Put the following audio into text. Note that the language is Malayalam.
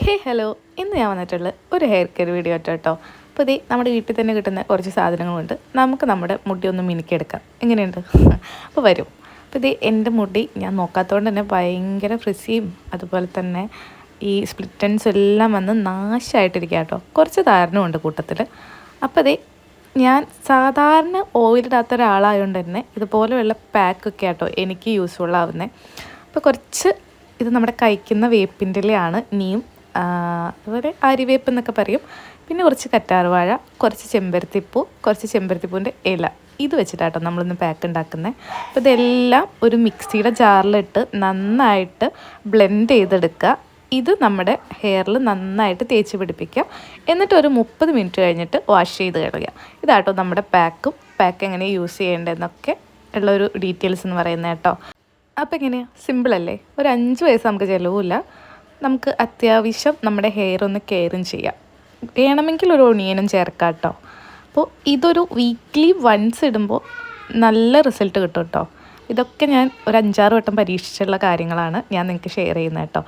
ഹലോ, ഇന്ന് ഞാൻ വന്നിട്ടുള്ള ഒരു ഹെയർ കെയർ വീഡിയോ കേട്ടോ. അപ്പോൾ ഇതേ നമ്മുടെ വീട്ടിൽ തന്നെ കിട്ടുന്ന കുറച്ച് സാധനങ്ങളുണ്ട്. നമുക്ക് നമ്മുടെ മുടി ഒന്ന് മിനുക്കിയെടുക്കാം. എങ്ങനെയുണ്ട്? അപ്പോൾ വരും. അപ്പോൾ ഇതേ എൻ്റെ മുടി ഞാൻ നോക്കാത്തതുകൊണ്ട് തന്നെ ഭയങ്കര ഫ്രിസിയും അതുപോലെ തന്നെ ഈ സ്പ്ലിറ്റൻസ് എല്ലാം വന്ന് നാശമായിട്ടിരിക്കുക കേട്ടോ. കുറച്ച് ധാരണമുണ്ട് കൂട്ടത്തിൽ. അപ്പോൾ ഇതേ ഞാൻ സാധാരണ ഓയിലിടാത്ത ഒരാളായതുകൊണ്ട് തന്നെ ഇതുപോലെയുള്ള പാക്കൊക്കെ ആട്ടോ എനിക്ക് യൂസ്ഫുൾ ആവുന്നത്. അപ്പോൾ കുറച്ച് ഇത് നമ്മുടെ കഴിക്കുന്ന വേപ്പിൻ്റെ ഇലയാണ്, നീം, അതുപോലെ ആര്യവേപ്പ് എന്നൊക്കെ പറയും. പിന്നെ കുറച്ച് കറ്റാർവാഴ, കുറച്ച് ചെമ്പരത്തിപ്പൂ, കുറച്ച് ചെമ്പരത്തിപ്പൂവിൻ്റെ ഇല, ഇത് വെച്ചിട്ടാട്ടോ നമ്മളൊന്ന് പാക്ക് ഉണ്ടാക്കുന്നത്. അപ്പോൾ ഇതെല്ലാം ഒരു മിക്സിയുടെ ജാറിലിട്ട് നന്നായിട്ട് ബ്ലെൻഡ് ചെയ്തെടുക്കുക. ഇത് നമ്മുടെ ഹെയറിൽ നന്നായിട്ട് തേച്ച് പിടിപ്പിക്കാം. എന്നിട്ട് ഒരു 30 മിനിറ്റ് കഴിഞ്ഞിട്ട് വാഷ് ചെയ്ത് കളയുക. ഇതാട്ടോ നമ്മുടെ പാക്ക് എങ്ങനെ യൂസ് ചെയ്യേണ്ടതെന്നൊക്കെ ഉള്ളൊരു ഡീറ്റെയിൽസ് എന്ന് പറയുന്നത് കേട്ടോ. അപ്പോൾ എങ്ങനെയാണ്? സിമ്പിളല്ലേ? ഒരു 5 വയസ്സ് നമുക്ക് ചിലവുമില്ല. നമുക്ക് അത്യാവശ്യം നമ്മുടെ ഹെയർ ഒന്ന് കെയറും ചെയ്യാം. വേണമെങ്കിൽ ഒരു ഒണിയനും ചേർക്കാം കേട്ടോ. അപ്പോൾ ഇതൊരു വീക്ക്ലി വൺസ് ഇടുമ്പോൾ നല്ല റിസൾട്ട് കിട്ടും കേട്ടോ. ഇതൊക്കെ ഞാൻ ഒരു 5-6 വട്ടം പരീക്ഷിച്ചുള്ള കാര്യങ്ങളാണ് ഞാൻ നിങ്ങൾക്ക് ഷെയർ ചെയ്യുന്നത് കേട്ടോ.